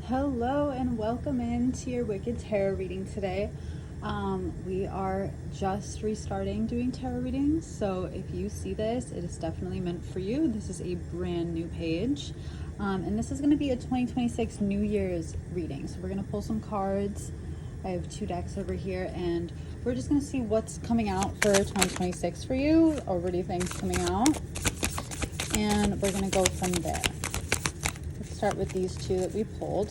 Hello and welcome into your Wicked Tarot reading today. We are just restarting doing tarot readings, so if you see this, it is definitely meant for you. This is a brand new page, and this is going to be a 2026 New Year's reading. So we're going to pull some cards. I have 2 decks over here, and we're just going to see what's coming out for 2026 for you, already things coming out, and we're going to go from there. Start with these 2 that we pulled.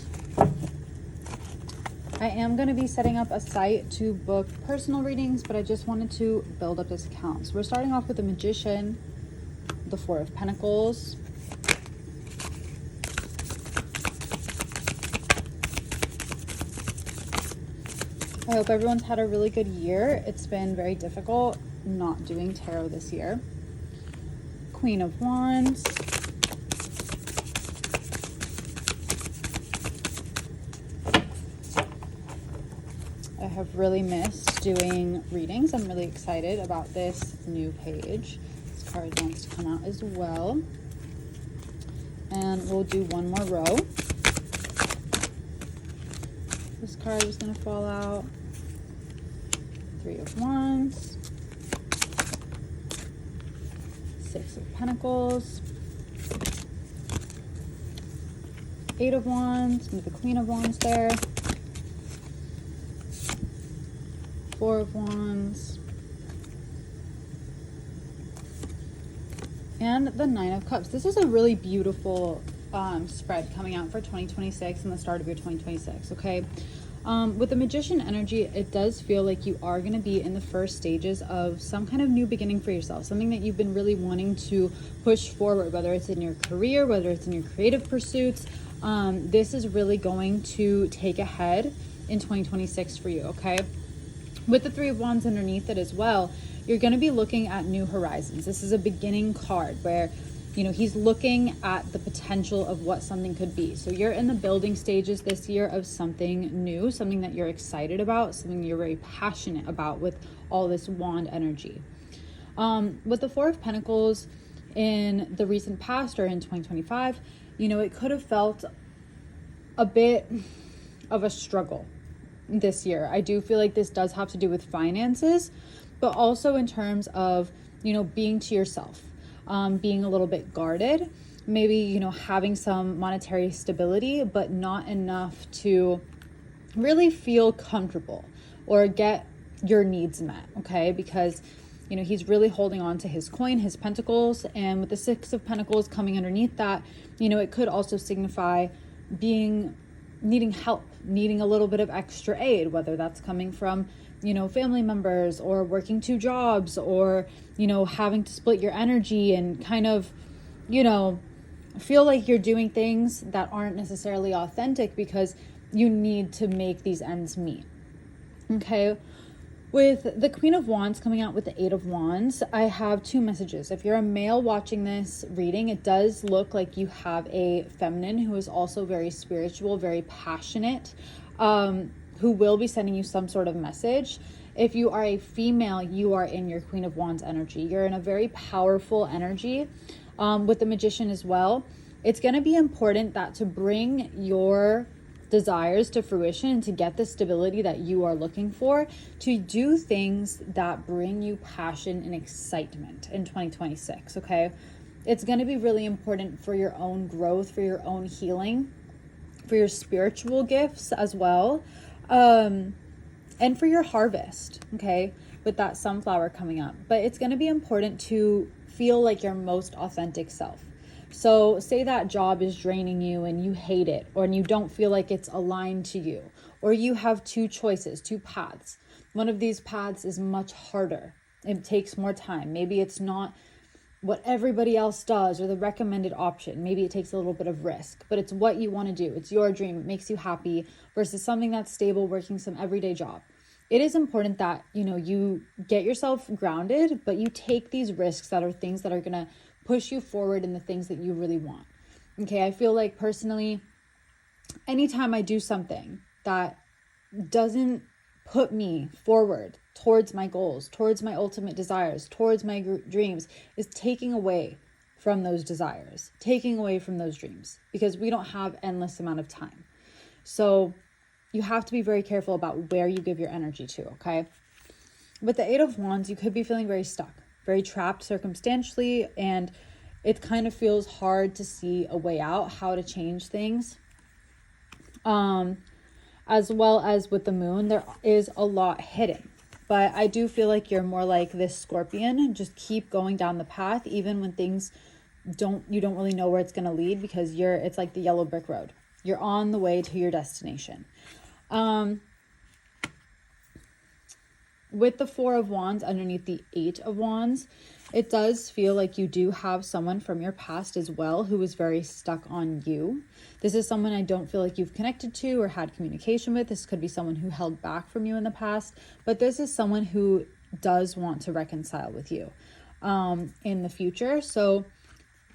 I am going to be setting up a site to book personal readings, but I just wanted to build up this account. So we're starting off with the Magician, the 4 of Pentacles, I hope everyone's had a really good year. It's been very difficult not doing tarot this year. Queen of Wands, I have really missed doing readings. I'm really excited about this new page. This card wants to come out as well. And we'll do one more row. This card is going to fall out. 3 of Wands. 6 of Pentacles. 8 of Wands with the Queen of Wands there. 4 of Wands, and the 9 of Cups. This is a really beautiful spread coming out for 2026 and the start of your 2026, okay? With the Magician energy, it does feel like you are going to be in the first stages of some kind of new beginning for yourself, something that you've been really wanting to push forward, whether it's in your career, whether it's in your creative pursuits. This is really going to take a head in 2026 for you, okay? With the 3 of Wands underneath it as well, you're going to be looking at new horizons. This is a beginning card where, you know, he's looking at the potential of what something could be. So you're in the building stages this year of something new, something that you're excited about, something you're very passionate about with all this wand energy. With the 4 of Pentacles in the recent past or in 2025, you know, it could have felt a bit of a struggle this year. I do feel like this does have to do with finances, but also in terms of, you know, being to yourself, being a little bit guarded, maybe, you know, having some monetary stability, but not enough to really feel comfortable or get your needs met, okay? Because, you know, he's really holding on to his coin, his pentacles, and with the 6 of Pentacles coming underneath that, you know, it could also signify needing help, needing a little bit of extra aid, whether that's coming from, you know, family members or working 2 jobs or, you know, having to split your energy and kind of, you know, feel like you're doing things that aren't necessarily authentic because you need to make these ends meet. Okay. With the Queen of Wands coming out with the 8 of Wands, I have 2 messages. If you're a male watching this reading, it does look like you have a feminine who is also very spiritual, very passionate, who will be sending you some sort of message. If you are a female, you are in your Queen of Wands energy. You're in a very powerful energy. With the Magician as well, it's going to be important that to bring your desires to fruition and to get the stability that you are looking for, to do things that bring you passion and excitement in 2026, okay? It's going to be really important for your own growth, for your own healing, for your spiritual gifts as well, and for your harvest, okay, with that sunflower coming up. But it's going to be important to feel like your most authentic self. So say that job is draining you and you hate it, or you don't feel like it's aligned to you, or you have 2 choices, 2 paths. One of these paths is much harder. It takes more time. Maybe it's not what everybody else does or the recommended option. Maybe it takes a little bit of risk, but it's what you want to do. It's your dream. It makes you happy versus something that's stable, working some everyday job. It is important that, you know, you get yourself grounded, but you take these risks that are things that are going to push you forward in the things that you really want. Okay, I feel like personally, anytime I do something that doesn't put me forward towards my goals, towards my ultimate desires, towards my dreams, is taking away from those desires, taking away from those dreams, because we don't have endless amount of time. So you have to be very careful about where you give your energy to, okay? With the Eight of Wands, you could be feeling very stuck, very trapped circumstantially, and it kind of feels hard to see a way out, how to change things. As well as with the moon, there is a lot hidden. But I do feel like you're more like this Scorpion. Just keep going down the path, even when things you don't really know where it's going to lead, because it's like the yellow brick road. You're on the way to your destination. With the Four of Wands underneath the Eight of Wands, it does feel like you do have someone from your past as well who is very stuck on you. This is someone I don't feel like you've connected to or had communication with. This could be someone who held back from you in the past, but this is someone who does want to reconcile with you in the future. So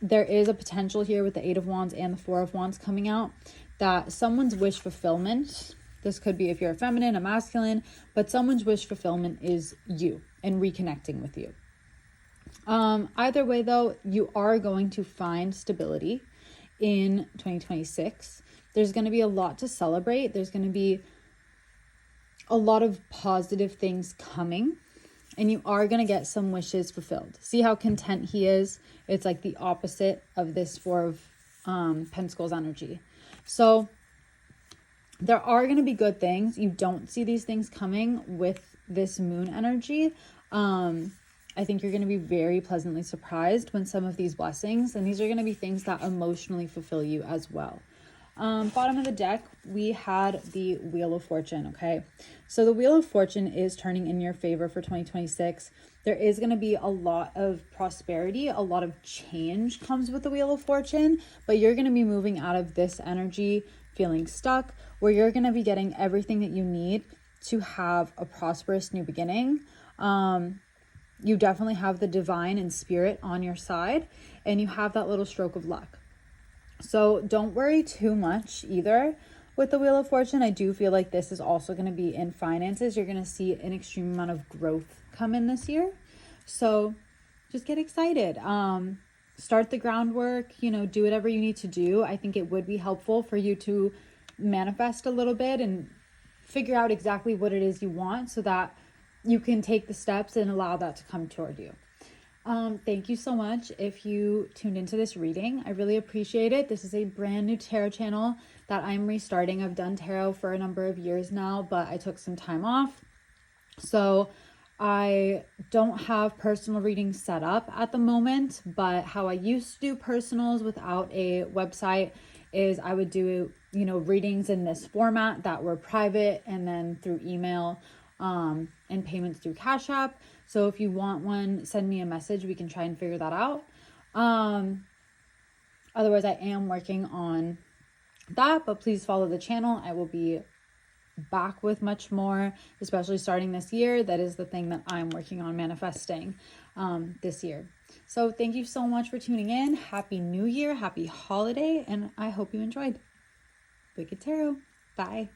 there is a potential here with the Eight of Wands and the Four of Wands coming out that someone's wish fulfillment, this could be if you're a feminine, a masculine, but someone's wish fulfillment is you and reconnecting with you. Either way, though, you are going to find stability in 2026. There's going to be a lot to celebrate. There's going to be a lot of positive things coming, and you are going to get some wishes fulfilled. See how content he is? It's like the opposite of this Four of Pentacles energy. So there are going to be good things. You don't see these things coming with this moon energy. I think you're going to be very pleasantly surprised when some of these blessings, and these are going to be things that emotionally fulfill you as well. Bottom of the deck, we had the Wheel of Fortune, okay? So the Wheel of Fortune is turning in your favor for 2026. There is going to be a lot of prosperity, a lot of change comes with the Wheel of Fortune, but you're going to be moving out of this energy feeling stuck, where you're going to be getting everything that you need to have a prosperous new beginning. You definitely have the divine and spirit on your side, and you have that little stroke of luck. So don't worry too much either with the Wheel of Fortune. I do feel like this is also going to be in finances. You're going to see an extreme amount of growth come in this year. So just get excited. Start the groundwork, do whatever you need to do. I think it would be helpful for you to manifest a little bit and figure out exactly what it is you want so that you can take the steps and allow that to come toward you. Thank you so much if you tuned into this reading. I really appreciate it. This is a brand new tarot channel that I'm restarting. I've done tarot for a number of years now, but I took some time off. So I don't have personal readings set up at the moment, but how I used to do personals without a website is I would do, readings in this format that were private, and then through email, and payments through Cash App. So if you want one, send me a message. We can try and figure that out. Otherwise, I am working on that, but please follow the channel. I will be back with much more, especially starting this year. That is the thing that I'm working on manifesting this year. So thank you so much for tuning in. Happy New Year, happy holiday, and I hope you enjoyed. Wicked Tarot. Bye.